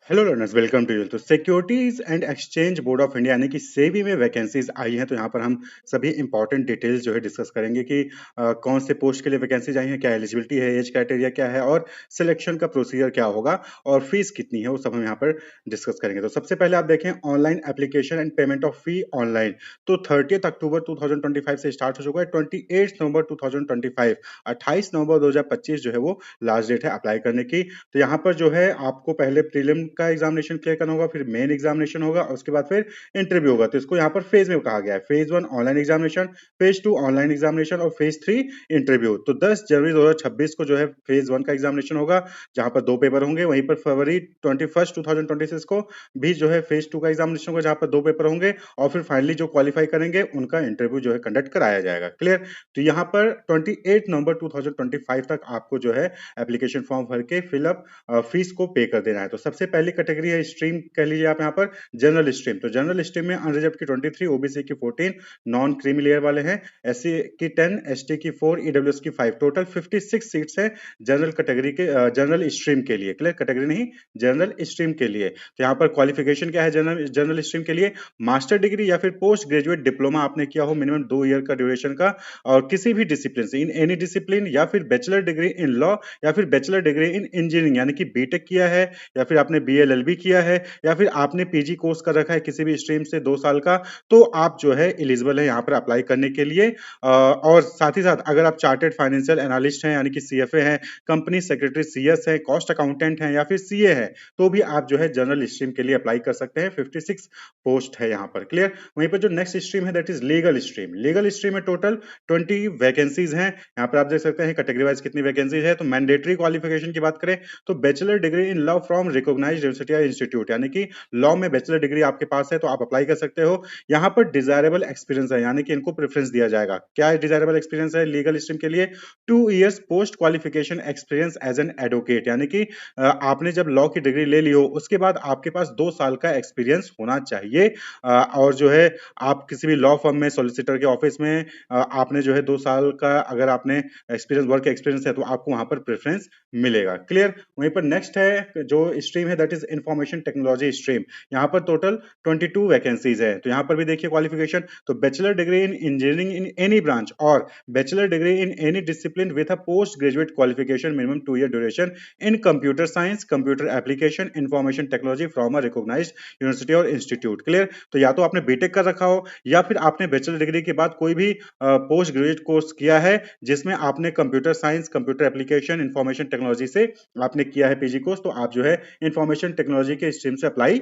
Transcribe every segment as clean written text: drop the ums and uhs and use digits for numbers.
Hello learners, welcome to you. तो securities and exchange board of India यानी कि सेबी में वैकेंसीज आई हैं। तो यहाँ पर हम सभी इंपॉर्टेंट डिटेल्स जो है डिस्कस करेंगे कि कौन से पोस्ट के लिए वैकेंसीज आई हैं, क्या एलिजिबिलिटी है, एज क्राइटेरिया क्या है और सिलेक्शन का प्रोसीजर क्या होगा और फीस कितनी है, वो सब हम यहाँ पर डिस्कस करेंगे। तो सबसे पहले आप देखें online application and payment of fee online. तो 30 अक्टूबर 2025 से स्टार्ट हो चुका है। 28 नवंबर 2025, 28 नवंबर 2025 जो है वो लास्ट डेट है अप्लाई करने की। तो यहाँ पर जो है आपको पहले प्रीलिम का एग्जामिनेशन क्लियर करना होगा, फिर मेन एग्जामिनेशन होगा और उसके बाद फिर इंटरव्यू होगा। तो इसको यहाँ पर फेज में कहा गया है, phase 1 online examination, phase 2 online examination और फेज 3 इंटरव्यू। तो 10 जनवरी 2026 को जो है फेज 1 का एग्जामिनेशन होगा, जहां पर 2 पेपर होंगे। वहीं पर फरवरी 21 2026 को भी जो है फेज 2 का एग्जामिनेशन होगा, जहां पर 2 पेपर होंगे और फिर फाइनली जो क्वालिफाई करेंगे उनका इंटरव्यू जो है कंडक्ट कराया जाएगा। क्लियर। तो यहाँ पर 28 नवंबर 2025 तक आपको जो है एप्लीकेशन फॉर्म भर के फिलअप फीस को पे कर देना है। तो सबसे पहली कैटेगरी है स्ट्रीम, कह लीजिए आप यहाँ पर जनरल स्ट्रीम। तो जनरल स्ट्रीम में अनरिजर्व की 23, ओबीसी की 14, नॉन क्रीमी लेयर वाले हैं, एससी की 10, एसटी की 4, ईडब्ल्यूएस की 5, टोटल 56 सीट्स है जनरल कैटेगरी के, जनरल स्ट्रीम के लिए। क्लियर, कैटेगरी नहीं, जनरल स्ट्रीम के लिए। तो यहाँ पर क्वालिफिकेशन क्या है जनरल जनरल स्ट्रीम के लिए? मास्टर डिग्री या फिर पोस्ट ग्रेजुएट डिप्लोमा आपने किया हो मिनिमम 2 ईयर का ड्यूरेशन का, और किसी भी डिसिप्लिन से, इन एनी डिसिप्लिन, या फिर बैचलर डिग्री इन लॉ या फिर बैचलर डिग्री इन इंजीनियरिंग यानी कि बीटेक किया है, या फिर आपने बीएलएलबी किया है, या फिर आपने पीजी कोर्स कर रखा है किसी भी स्ट्रीम से 2 साल का, तो आप जो है एलिजिबल है यहाँ पर अप्लाई करने के लिए। और साथ ही साथ अगर आप चार्टेड फाइनेंशियल एनालिस्ट हैं यानी कि सीएफए हैं, कंपनी सेक्रेटरी सीएस है, कॉस्ट अकाउंटेंट हैं या फिर सीए है, तो भी आप जो है जनरल स्ट्रीम के लिए अप्लाई कर सकते हैं। 56 पोस्ट है यहाँ पर। क्लियर। वहीं पर जो नेक्स्ट स्ट्रीम है that is legal stream. Legal stream में टोटल 20 वैकेंसीज हैं। यहाँ पर आप देख सकते हैं कैटेगरी वाइज कितनी वैकेंसीज है। तो मैंडेटरी क्वालिफिकेशन की बात करें तो bachelor degree in law from recognised university या इंस्टीट्यूट, यानी कि लॉ में बैचलर डिग्री आपके पास है तो आप अप्लाई कर सकते हो। यहाँ पर डिजायरेबल एक्सपीरियंस है, यानी कि इनको प्रेफरेंस दिया जाएगा। क्या डिजायरेबल एक्सपीरियंस है लीगल स्ट्रीम के लिए? 2 years post qualification experience as an advocate, यानी कि आपने जब लॉ की डिग्री ले ली हो उसके बाद आपके पास 2 साल का एक्सपीरियंस होना चाहिए। और जो है आप किसी भी लॉ फर्म में, सॉलिसिटर के ऑफिस में आपने जो है 2 साल का अगर आपने एक्सपीरियंस, वर्क एक्सपीरियंस है, तो आपको वहां पर प्रेफरेंस मिलेगा। क्लियर। वहीं पर नेक्स्ट है जो स्ट्रीम है that is information technology stream. यहाँ पर टोटल 22 वैकेंसीज है। तो यहाँ पर भी देखिए क्वालिफिकेशन, तो bachelor degree in engineering in any branch और bachelor degree in any discipline with a post graduate qualification minimum 2 year duration in computer science, computer application, information technology from a recognised university और institute. Clear. तो या तो आपने BTech कर रखा हो या फिर आपने बैचलर डिग्री के बाद कोई भी पोस्ट ग्रेजुएट कोर्स किया है जिसमें आपने computer science, computer application, information technology से आपने किया है पीजी कोर्स, तो आप जो है इंफॉर्मेशन टेक्नोलॉजी के स्ट्रीम से अप्लाई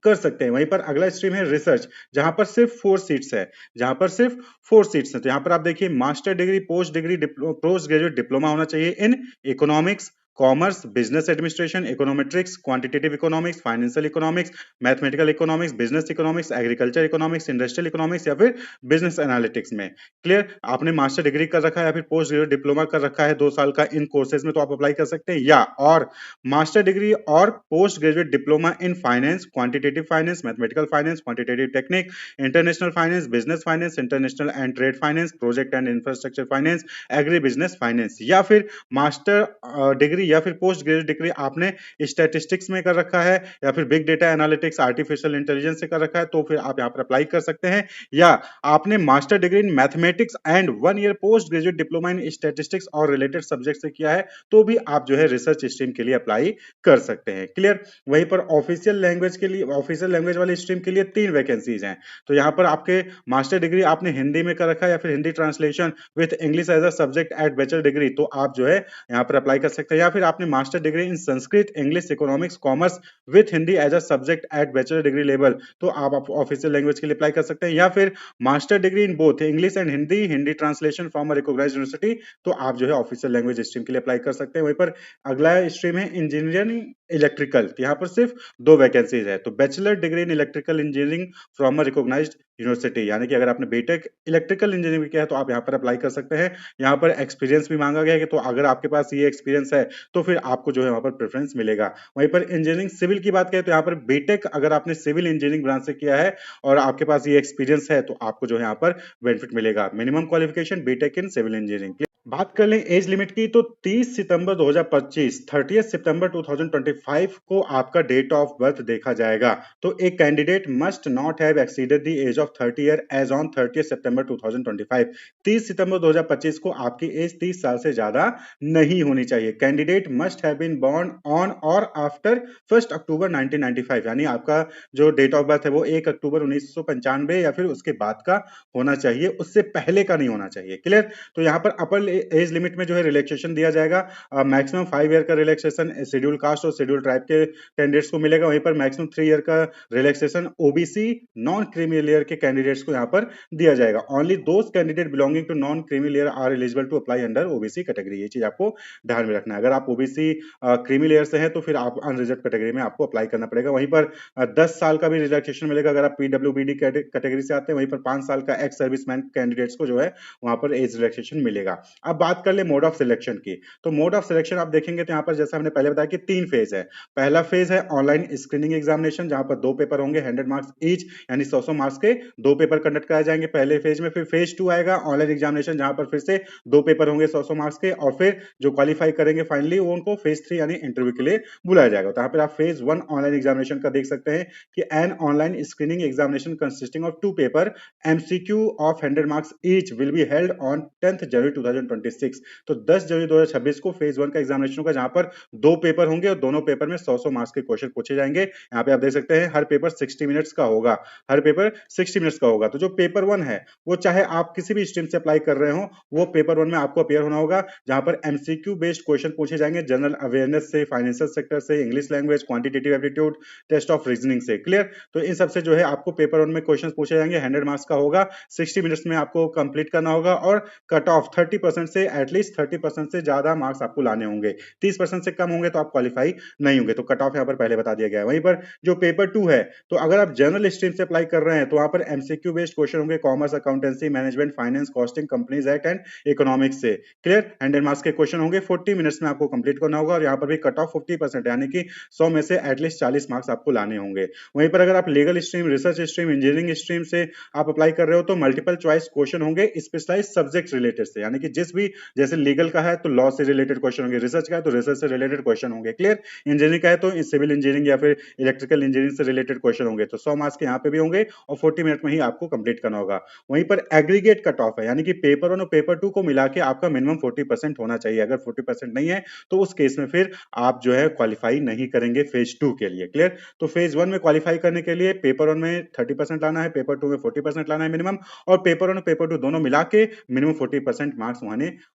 कर सकते हैं। वहीं पर अगला स्ट्रीम है रिसर्च, जहां पर सिर्फ 4 सीट्स है, जहां पर सिर्फ 4 सीट्स है। तो यहां पर आप देखिए master degree, post degree, post graduate diploma होना चाहिए in economics, commerce, business administration, econometrics, quantitative economics, financial economics, mathematical economics, business economics, agriculture economics, industrial economics या फिर बिजनेस एनालिटिक्स में। क्लियर। आपने मास्टर डिग्री कर रखा है या फिर पोस्ट ग्रेजुएट डिप्लोमा कर रखा है 2 साल का इन कोर्सेज में, तो आप अप्लाई कर सकते हैं। या और मास्टर डिग्री और post graduate diploma in finance, quantitative finance, mathematical finance, quantitative technique, international finance, business finance, international and trade finance, project and infrastructure finance, agri business finance. या फिर मास्टर डिग्री या फिर पोस्ट ग्रेजुएट डिग्री आपने statistics में कर रखा है या फिर big data analytics, artificial intelligence से कर रखा है, तो फिर आप यहाँ पर अप्लाई कर सकते हैं। या आपने master degree in mathematics and 1 year post graduate diploma in statistics और रिलेटेड सब्जेक्ट से किया है, तो भी आप जो है रिसर्च स्ट्रीम के लिए अप्लाई कर सकते हैं। क्लियर। वहीं पर ऑफिशियल लैंग्वेज के लिए, ऑफिशियल लैंग्वेज वाली स्ट्रीम के लिए 3 वैकेंसीज हैं। तो यहाँ पर आपके मास्टर डिग्री आपने हिंदी में कर रखा है या फिर Hindi translation with English as a subject at bachelor degree, तो आप जो है यहाँ पर अप्लाई कर सकते हैं। या फिर आपने master degree in Sanskrit, English, economics, commerce with Hindi as a subject at bachelor degree level, तो आप ऑफिशियल लैंग्वेज के लिए अप्लाई कर सकते हैं। या फिर master degree in both English and Hindi, Hindi translation from a recognised university, तो आप जो है ऑफिशियल लैंग्वेज स्ट्रीम के लिए अप्लाई कर सकते हैं। वहीं पर अगला स्ट्रीम है इंजीनियरिंग इलेक्ट्रिकल। तो यहाँ पर सिर्फ 2 वैकेंसीज है। तो bachelor degree in electrical engineering from a recognised university, यानी कि अगर आपने बीटेक इलेक्ट्रिकल इंजीनियरिंग किया है तो आप यहाँ पर अप्लाई कर सकते हैं। यहाँ पर एक्सपीरियंस भी मांगा गया है कि तो अगर आपके पास ये एक्सपीरियंस है तो फिर आपको जो है वहां पर प्रेफरेंस मिलेगा। वहीं पर इंजीनियरिंग सिविल की बात करें तो यहाँ पर बीटेक अगर आपने सिविल इंजीनियरिंग ब्रांच से किया है और आपके पास ये एक्सपीरियंस है तो आपको जो है यहाँ पर बेनिफिट मिलेगा। Minimum qualification BTech in civil engineering. बात कर लें एज लिमिट की तो 30 सितंबर 2025 30 सितंबर 2025 को आपका डेट ऑफ बर्थ देखा जाएगा। तो एक candidate must not have exceeded the age of 30 year age on 30 सितंबर 2025। 30 सितंबर 2025 को आपकी एज 30 साल से ज्यादा नहीं होनी चाहिए। Candidate must have been born on और आफ्टर 1 अक्टूबर 1995, यानी आपका जो डेट ऑफ बर्थ है वो 1 अक्टूबर 1995 या फिर उसके बाद का होना चाहिए, उससे पहले का नहीं होना चाहिए। क्लियर? तो यहाँ पर अपर एज लिमिट में जो है रिलैक्सेशन दिया जाएगा। मैक्सिमम 5 ईयर का रिलैक्सेशन शेड्यूल कास्ट और शेड्यूल ट्राइब के कैंडिडेट्स को मिलेगा। वहीं पर मैक्सिमम 3 ईयर का relaxation OBC non creamy layer के कैंडिडेट्स को यहाँ पर दिया जाएगा। Only those candidate belonging to non creamy layer are eligible to apply under OBC category. ये चीज आपको ध्यान में रखना है। अगर आप ओबीसी क्रीमी लेयर से हैं तो फिर आप अनरिजर्व कैटेगरी में आपको अप्लाई करना पड़ेगा। वहीं पर 10 साल का भी रिलैक्सेशन मिलेगा अगर आप पीडब्ल्यूबीडी कैटेगरी से आते हैं। वहीं पर 5 साल का एक्स सर्विसमैन कैंडिडेट्स को जो है वहां पर एज रिलैक्सेशन मिलेगा। अब बात कर ले मोड ऑफ सिलेक्शन की, तो मोड ऑफ सिलेक्शन आप देखेंगे तो यहाँ पर जैसा हमने पहले बताया कि 3 फेज है। पहला फेज है ऑनलाइन स्क्रीनिंग एग्जामिनेशन, जहां पर 2 पेपर होंगे 100 मार्क्स ईच, यानी 100 मार्क्स के 2 पेपर कंडक्ट कराए जाएंगे पहले फेज में। फिर फेज 2 आएगा ऑनलाइन एग्जामिनेशन, जहां पर फिर से 2 पेपर होंगे 100 मार्क्स के, और फिर जो क्वालिफाई करेंगे फाइनली वो उनको फेज 3 यानी इंटरव्यू के लिए बुलाया जाएगा। तो यहाँ पर आप फेज 1 ऑनलाइन एग्जामिनेशन का देख सकते हैं कि an online screening examination consisting of 2 paper MCQ of 100 marks each will be held on 10th जनवरी 2026। तो 10 जनवरी 2026 को फेज 1 का एग्जामिनेशन होगा, जहां पर 2 पेपर होंगे और दोनों पेपर में 100 मार्क्स के क्वेश्चन पूछे जाएंगे। यहाँ पे आप देख सकते हैं हर पेपर 60 मिनट्स का होगा, हर पेपर 60 मिनट्स का होगा। तो जो पेपर 1 है वो चाहे आप किसी भी स्ट्रीम से अप्लाई कर रहे हो, वो पेपर 1 में आपको अपियर होना होगा, जहां पर एमसीक्यू बेस्ड क्वेश्चन पूछे जाएंगे जनरल अवेयरनेस से, फाइनेंशियल सेक्टर से, English language, quantitative aptitude, test of reasoning से। क्लियर? तो इन सबसे जो है आपको पेपर 1 में क्वेश्चन पूछे जाएंगे, 100 मार्क्स का होगा, 60 मिनट्स में आपको कंप्लीट करना होगा, और कट ऑफ 30% से एटलीस्ट 30% से ज्यादा मार्क्स आपको लाने होंगे। 30% से कम होंगे तो आप क्वालिफाई नहीं होंगे। तो कट ऑफ यहाँ पर पहले बता दिया गया है। वहीं पर जो पेपर 2 है, तो अगर आप जनरल स्ट्रीम से अप्लाई कर रहे हैं तो वहां पर एमसीक्यू बेस्ड क्वेश्चन होंगे commerce, accountancy, management, finance, costing, companies act and economics से। क्लियर? 100 मार्क्स के क्वेश्चन होंगे, 40 मिनट्स में आपको कंप्लीट करना होगा, और यहाँ पर भी कट ऑफ 50% यानी कि 100 में से एटलीस्ट 40 मार्क्स आपको लाने होंगे। वहीं पर अगर आप legal stream, research stream, engineering stream से आप अप्लाई कर रहे हो तो मल्टीपल चॉइस क्वेश्चन होंगे स्पेशलाइज सब्जेक्ट रिलेटेड से, यानी कि जिस भी, जैसे लीगल का है तो लॉ से रिलेटेड क्वेश्चन होंगे, रिसर्च का है तो रिसर्च से रिलेटेड क्वेश्चन होंगे। क्लियर? इंजीनियरिंग का है तो सिविल इंजीनियरिंग या फिर इलेक्ट्रिकल इंजीनियरिंग से रिलेटेड क्वेश्चन होंगे। तो 100 मार्क्स के यहाँ पे भी होंगे और 40 मिनट में ही आपको कंप्लीट करना होगा। वहीं पर एग्रीगेट कट ऑफ है, यानी कि पेपर 1 और पेपर 2 को मिला के आपका मिनिमम 40% होना चाहिए। अगर 40% नहीं है तो उस केस में फिर आप जो है क्वालिफाई नहीं करेंगे फेज 2 के लिए। क्लियर? तो फेज 1 में क्वालिफाई करने के लिए पेपर 1 में 30% लाना है, पेपर 2 में 40% लाना है मिनिमम, और पेपर 1 और पेपर 2 दोनों मिला के मिनिमम 40% मार्क्स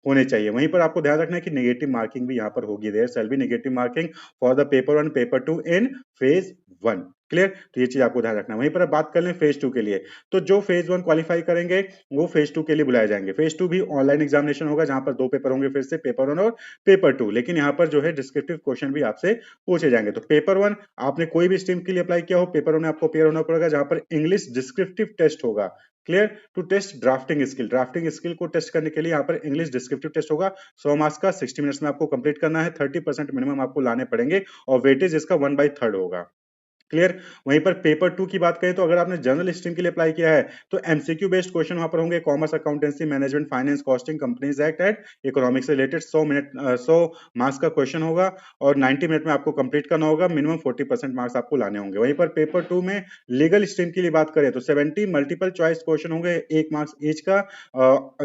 होने चाहिए। वहीं पर आपको ध्यान रखना है कि नेगेटिव मार्किंग भी यहाँ पर होगी, there shall be negative marking for the paper 1 paper 2 in phase 1। Clear? तो ये चीज आपको ध्यान रखना है। वहीं पर अब बात कर लें फेज 2 के लिए, तो जो फेज 1 क्वालिफाई करेंगे वो फेज 2 के लिए बुलाए जाएंगे। फेज 2 भी ऑनलाइन एग्जामिनेशन होगा, जहां पर 2 पेपर होंगे, फिर से पेपर 1 और पेपर 2, लेकिन यहाँ पर जो है डिस्क्रिप्टिव क्वेश्चन भी आपसे पूछे जाएंगे। तो पेपर 1 आपने कोई भी स्ट्रीम के लिए अप्लाई किया हो, पेपर 1 में आपको अपियर होना पड़ेगा, जहां पर इंग्लिश डिस्क्रिप्टिव टेस्ट होगा। Clear? To test drafting skill को टेस्ट करने के लिए यहाँ पर इंग्लिश डिस्क्रिप्टिव टेस्ट होगा, 100 मार्क्स का, 60 मिनट्स में आपको कंप्लीट करना है, 30% मिनिमम आपको लाने पड़ेंगे, और वेटेज इसका 1/3 होगा। क्लियर? वहीं पर पेपर 2 की बात करें तो अगर आपने जनरल स्ट्रीम के लिए अप्लाई किया है तो एमसीक्यू बेस्ड क्वेश्चन वहां पर होंगे commerce, accountancy, management, finance, costing, companies act and economics से रिलेटेड। 100 मार्क्स का क्वेश्चन होगा और 90 मिनट में आपको कंप्लीट करना होगा, मिनिमम 40% मार्क्स आपको लाने होंगे। वहीं पर पेपर 2 में लीगल स्ट्रीम के लिए बात करें तो 70 मल्टीपल चॉइस क्वेश्चन होंगे, 1 मार्क्स ईच का,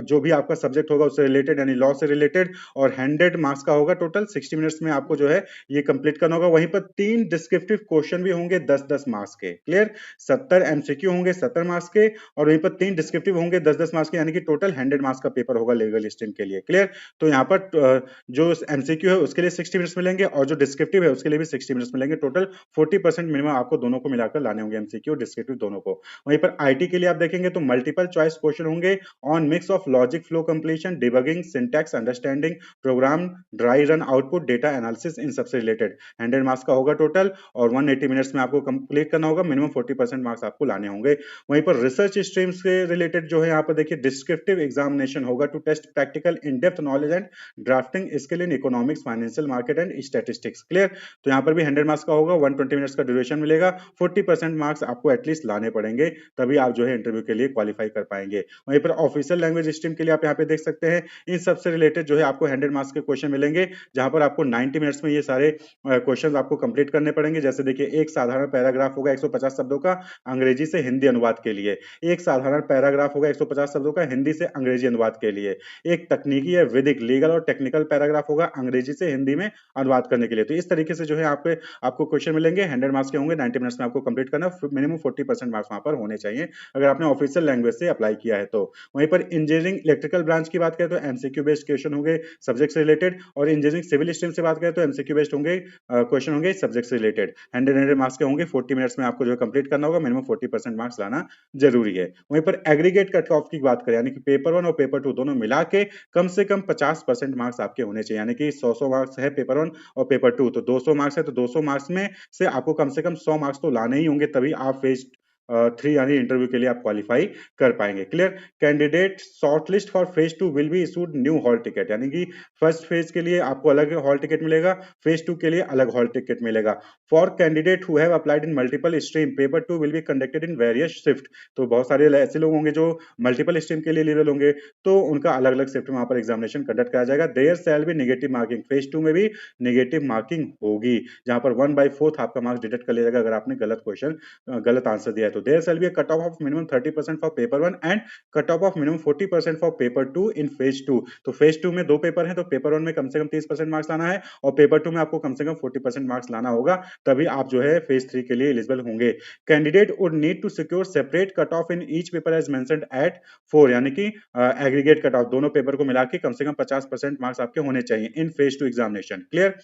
जो भी आपका सब्जेक्ट होगा उससे रिलेटेड यानी लॉ से रिलेटेड, और 100 मार्क्स का होगा टोटल। 60 मिनट्स में आपको जो है ये कंप्लीट करना होगा। वहीं पर 3 डिस्क्रिप्टिव क्वेश्चन भी होंगे 10-10 मार्क्स के। क्लियर? 70 एमसीक्यू होंगे 70 मार्क्स के, और वहीं पर 3 डिस्क्रिप्टिव होंगे 10-10 मार्क्स के, यानी कि टोटल 100 मार्क्स का पेपर होगा लीगल स्ट्रीम के लिए। क्लियर? तो यहाँ पर जो एमसीक्यू है उसके लिए 60 मिनट्स मिलेंगे, और जो डिस्क्रिप्टिव है उसके लिए भी 60 मिनट्स मिलेंगे। टोटल 40% मिनिमम आपको दोनों को मिलाकर लाने होंगे, एमसीक्यू डिस्क्रिप्टिव दोनों को। वहीं पर आईटी के लिए आप देखेंगे तो मल्टीपल चॉइस क्वेश्चन होंगे on mix of logic flow completion, debugging, syntax understanding, program dry run output, data analysis, इन सबसे रिलेटेड। 100 मार्क्स का होगा टोटल, और 180 मिनट्स में आपको कंप्लीट करना होगा, मिनिमम 40% मार्क्स आपको लाने होंगे। वहीं पर रिसर्च स्ट्रीम से रिलेटेड जो है यहाँ पर देखिए डिस्क्रिप्टिव एग्जामिनेशन होगा to test practical in depth knowledge and drafting skill in economics, financial market and statistics. Clear? तो यहाँ पर भी 100 मार्क्स का होगा, 120 मिनट्स का ड्यूरेशन मिलेगा, 40% मार्क्स आपको एटलीस्ट लाने पड़ेंगे, तभी आप जो है इंटरव्यू के लिए क्वालिफाई कर पाएंगे। वहीं पर ऑफिशियल लैंग्वेज स्ट्रीम के लिए आप यहाँ पे देख सकते हैं, इन सबसे रिलेटेड जो है आपको 100 मार्क्स के क्वेश्चन मिलेंगे, जहां पर आपको 90 मिनट्स में ये सारे क्वेश्चन आपको कंप्लीट करने पड़ेंगे। जैसे देखिए, एक साधारण पैराग्राफ होगा 150 शब्दों का अंग्रेजी से हिंदी अनुवाद के लिए, एक साधारण पैराग्राफ होगा 150 शब्दों का हिंदी से अंग्रेजी अनुवाद के लिए, एक तकनीकी या विधिक लीगल और टेक्निकल पैराग्राफ होगा अंग्रेजी से हिंदी में अनुवाद करने के लिए। तो इस तरीके से जो है आपको क्वेश्चन मिलेंगे, 100 मार्क्स के होंगे, 90 मिनट्स में आपको कंप्लीट करना, मिनिमम 40% मार्क्स वहां पर होने चाहिए अगर आपने ऑफिशियल लैंग्वेज से अप्लाई किया है तो। वहीं पर इंजीनियरिंग इलेक्ट्रिकल ब्रांच की बात करें तो एमसीक्यू बेस्ड क्वेश्चन होंगे सब्जेक्ट से रिलेटेड, और इंजीनियरिंग सिविल स्ट्रीम से बात करें तो एमसीक्यू बेस्ड होंगे क्वेश्चन होंगे सब्जेक्ट से रिलेटेड। 100 मार्क्स के होंगे, 40 मिनट्स में आपको जो है कंप्लीट करना होगा, मिनिमम 40% मार्क्स लाना जरूरी है। वहीं पर एग्रीगेट कट ऑफ की बात करें, यानी कि पेपर 1 और पेपर 2 दोनों मिला के कम से कम 50% मार्क्स आपके होने चाहिए, यानी कि 100 मार्क्स है पेपर 1 और पेपर 2 तो 200 मार्क्स है, तो 200 मार्क्स में से आपको कम से कम 100 मार्क्स तो लाने ही होंगे, तभी आप फेज 3 यानी इंटरव्यू के लिए आप क्वालिफाई कर पाएंगे। Clear? Candidate shortlist for phase 2 will be issued new hall ticket, यानी कि फर्स्ट फेज के लिए आपको अलग हॉल टिकट मिलेगा, फेज 2 के लिए अलग हॉल टिकट मिलेगा। For candidate who have applied in multiple stream, paper 2 will be conducted in various shift. तो बहुत सारे ऐसे लोग होंगे जो मल्टीपल स्ट्रीम के लिए एलिजिबल होंगे, तो उनका अलग अलग शिफ्ट में वहां पर एग्जामिनेशन कंडक्ट कराया जाएगा। There shall be negative marking, phase 2 में भी नेगेटिव मार्किंग होगी, जहां पर 1/4 आपका मार्क्स डिडक्ट कर लिया जाएगा अगर आपने गलत क्वेश्चन गलत आंसर दिया है तो। There shall be cut off minimum 30% for paper 1 and cut off minimum 40% for paper 2 in phase 2। तो फेज 2 में 2 पेपर है, तो पेपर 1 में कम से कम 30% मार्क्स लाना है और पेपर 2 में आपको कम से कम 40% मार्क्स लाना होगा, तभी आप जो है फेज 3 के लिए एलिजिबल होंगे। Candidate would need to secure separate cut off in each paper as mentioned at 4, यानी कि एग्रीगेट कट ऑफ दोनों पेपर को मिला के कम से कम 50% मार्क्स आपके होने चाहिए इन फेज 2 एग्जामिनेशन। क्लियर?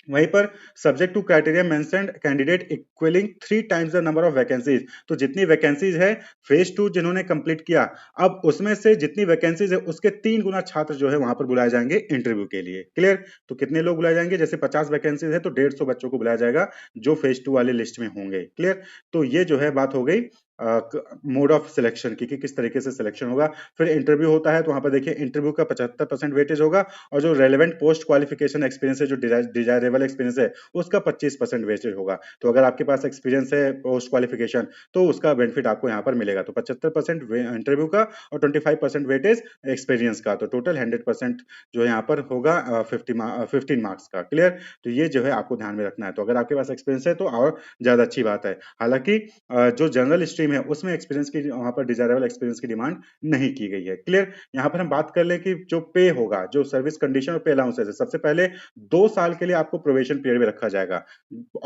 वहीं पर subject to criteria mentioned candidate equalling 3 times the number of vacancies, तो जितनी वैकेंसीज है फेज 2 जिन्होंने कंप्लीट किया, अब उसमें से जितनी वैकेंसीज है उसके 3 गुना छात्र जो है वहां पर बुलाए जाएंगे इंटरव्यू के लिए। क्लियर? तो कितने लोग बुलाए जाएंगे? जैसे 50 वैकेंसीज है तो 150 बच्चों को बुलाया जाएगा जो फेज 2 वाले लिस्ट में होंगे। क्लियर? तो ये जो है बात हो गई मोड ऑफ सिलेक्शन की कि किस तरीके से सिलेक्शन होगा। फिर इंटरव्यू होता है तो वहां पर देखिए इंटरव्यू का 75% वेटेज होगा, और जो रेलेवेंट पोस्ट क्वालिफिकेशन एक्सपीरियंस है, जो डिजायरेबल एक्सपीरियंस है, उसका 25% वेटेज होगा। तो अगर आपके पास एक्सपीरियंस है पोस्ट क्वालिफिकेशन तो उसका बेनिफिट आपको यहाँ पर मिलेगा। तो 75% इंटरव्यू का और 25% वेटेज एक्सपीरियंस का, तो टोटल 100% जो यहाँ पर होगा 15 मार्क्स का। क्लियर? तो ये जो है आपको ध्यान में रखना है। तो अगर आपके पास एक्सपीरियंस है तो और ज्यादा अच्छी बात है। हालांकि जो जनरल स्ट्रीम है उसमें एक्सपीरियंस की वहां पर डिजायरेबल एक्सपीरियंस की डिमांड नहीं की गई है। क्लियर? यहाँ पर हम बात कर ले कि जो पे होगा, जो सर्विस कंडीशन और पे अलाउंसेस है, सबसे पहले 2 साल के लिए आपको प्रोबेशन पीरियड में रखा जाएगा।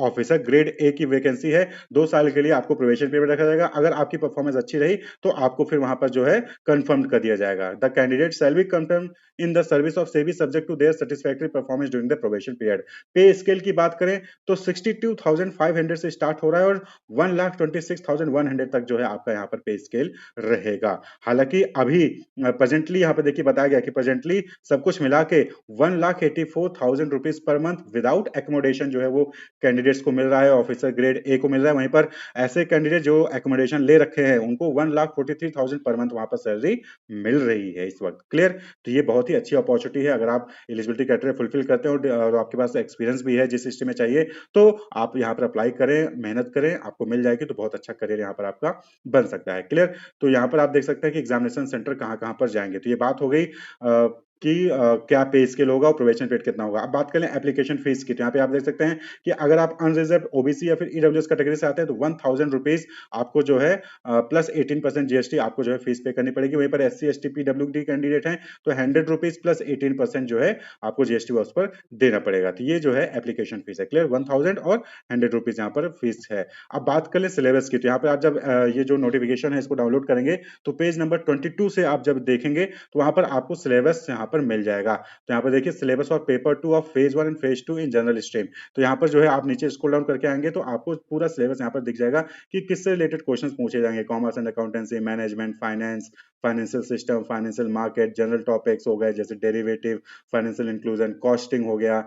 ऑफिसर ग्रेड ए की वैकेंसी है, 2 साल के लिए आपको प्रोबेशन पीरियड में रखा जाएगा। अगर आपकी परफॉर्मेंस अच्छी रही तो आपको फिर वहां पर जो है कंफर्म कर दिया जाएगा। The candidate shall be confirm in the service of SEBI subject to their satisfactory performance during the probation period. Pay scale की बात करें तो 62,500 से स्टार्ट हो रहा है और 1,26,100 तक जो है आपका यहाँ पर पे स्केल रहेगा। हालांकि अभी प्रेजेंटली यहाँ पे देखिए बताया गया कि प्रेजेंटली सब कुछ मिला के 1,84,000 rupees per month without accommodation जो है वो कैंडिडेट्स को मिल रहा है, ऑफिसर ग्रेड ए को मिल रहा है। वहीं पर ऐसे कैंडिडेट जो एकोमोडेशन ले रखे हैं उनको 1,43,000 पर मंथ वहां पर सैलरी मिल रही है इस वक्त। क्लियर? तो ये बहुत ही अच्छी अपॉर्चुनिटी है। अगर आप एलिजिबिलिटी क्राइटेरिया फुलफिल करते हैं और आपके पास एक्सपीरियंस भी है जिस सिस्टम में चाहिए, तो आप यहाँ पर अप्लाई करें, मेहनत करें, आपको मिल जाएगी, तो बहुत अच्छा करियर यहाँ पर आपका बन सकता है। क्लियर? तो यहाँ पर आप देख सकते हैं कि एग्जामिनेशन सेंटर कहाँ कहाँ पर जाएंगे। तो ये बात हो गई कि क्या पे स्केल होगा और प्रोबेशन पीरियड कितना होगा। अब बात करें एप्लीकेशन फीस की, तो यहाँ पे आप देख सकते हैं कि अगर आप अनरिजर्व ओबीसी या फिर ईडब्ल्यूएस कैटेगरी से आते हैं तो 1,000 रुपीज आपको जो है प्लस 18% जीएसटी आपको जो है फीस पे करनी पड़ेगी। वहीं पर एससी एसटी पीडब्ल्यूडी कैंडिडेट हैं तो 100 रुपीज प्लस 18% जो है आपको जीएसटी उस पर देना पड़ेगा। तो ये जो है एप्लीकेशन फीस है। क्लियर? 1,000 और 100 रुपीज यहाँ पर फीस है। अब बात कर ले सिलेबस की, तो यहाँ पे आप जब ये जो नोटिफिकेशन है इसको डाउनलोड करेंगे तो पेज नंबर 22 से आप जब देखेंगे तो वहां पर आपको सिलेबस यहाँ पर मिल जाएगा। तो यहाँ पर देखिए सिलेबस और paper 2 of phase 1 and phase 2 in general stream. तो यहाँ पर जो है आप नीचे स्क्रॉल डाउन करके आएँगे तो आपको पूरा सिलेबस यहाँ पर दिख जाएगा कि किससे रिलेटेड क्वेश्चंस पूछे जाएँगे। Commerce and accountancy, management, finance, financial system, financial market, general topics हो गए जैसे डेरिवेटिव, फाइनेंशियल इंक्लूजन, कॉस्टिंग हो गया,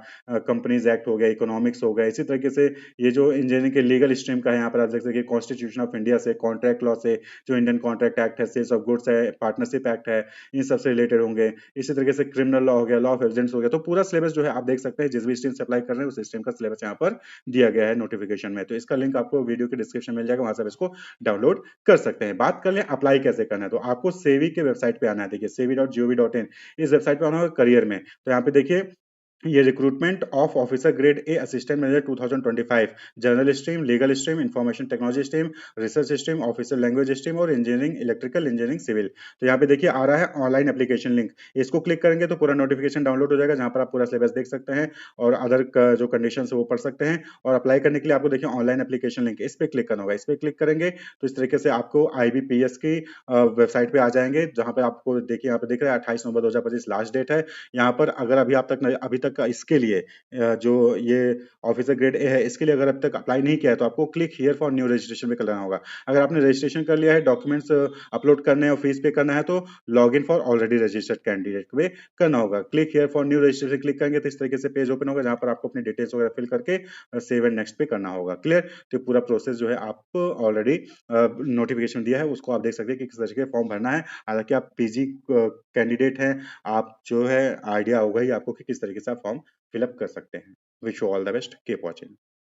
कंपनीज एक्ट हो गया, इकोनॉमिक्स हो गया। इसी तरीके से ये जो इंजीनियरिंग के लीगल स्ट्रीम का है यहाँ पर आप देख सकते हैं कॉन्स्टिट्यूशन ऑफ इंडिया से, कॉन्ट्रैक्ट लॉ से, जो इंडियन कॉन्ट्रैक्ट एक्ट है, सेल्स ऑफ गुड्स है, पार्टनरशिप एक्ट है, इन सबसे रिलेटेड होंगे। इसी तरीके से क्रिमिनल लॉ हो गया, लॉ ऑफ एविडेंस हो गया। तो पूरा सिलेबस जो है आप देख सकते हैं जिस भी स्ट्रीम से अप्लाई कर रहे हैं उस स्ट्रीम का सिलेबस यहाँ पर दिया गया है नोटिफिकेशन में। तो इसका लिंक आपको वीडियो के डिस्क्रिप्शन में मिल जाएगा, वहां से आप इसको डाउनलोड कर सकते हैं। बात कर लें अप्लाई कैसे करना है, तो आपको सेवी के वेबसाइट पे आना है। देखिए sevi.gov.in इस वेबसाइट पे आना होगा करियर में। तो यहाँ पे देखिए ये recruitment of officer grade A assistant manager 2025 general stream, legal stream, information technology stream, research stream, officer language stream और इंजीनियरिंग, इलेक्ट्रिकल इंजीनियरिंग, सिविल। तो यहाँ पे देखिए आ रहा है ऑनलाइन एप्लीकेशन लिंक, इसको क्लिक करेंगे तो पूरा नोटिफिकेशन डाउनलोड हो जाएगा जहाँ पर आप पूरा सिलेबस देख सकते हैं और अदर जो कंडीशन है वो पढ़ सकते हैं। और अप्लाई करने के लिए आपको देखिए ऑनलाइन एप्लीकेशन लिंक इस पे क्लिक करना होगा। इस पे क्लिक करेंगे तो इस तरीके से आपको IBPS की वेबसाइट पे आ जाएंगे जहाँ पे आपको देखिए यहाँ पे दिख रहा है 28 नवंबर 2025 लास्ट डेट है। यहाँ पर अगर अभी तक इसके लिए जो ये ऑफिसर ग्रेड ए है इसके लिए अगर अब तक अप्लाई नहीं किया है तो आपको click here for new registration पे करना होगा। अगर आपने रजिस्ट्रेशन कर लिया है, डॉक्यूमेंट्स अपलोड करने हैं और फीस पे करना है तो log in for already registered candidate पे करना होगा। Click here for new registration click करेंगे तो इस तरीके से पेज ओपन होगा जहां पर आपको अपनी डिटेल्स वगैरह फिल करके सेव एंड नेक्स्ट पे करना होगा। क्लियर? तो पूरा प्रोसेस जो है आप ऑलरेडी नोटिफिकेशन दिया है उसको आप देख सकते हैं कि किस तरीके से फॉर्म भरना है। हालांकि आप PG कैंडिडेट हैं, आप जो है आइडिया होगा ही आपको कि किस तरीके से आप फॉर्म फिल अप कर सकते हैं। Wish you all the best, keep watching.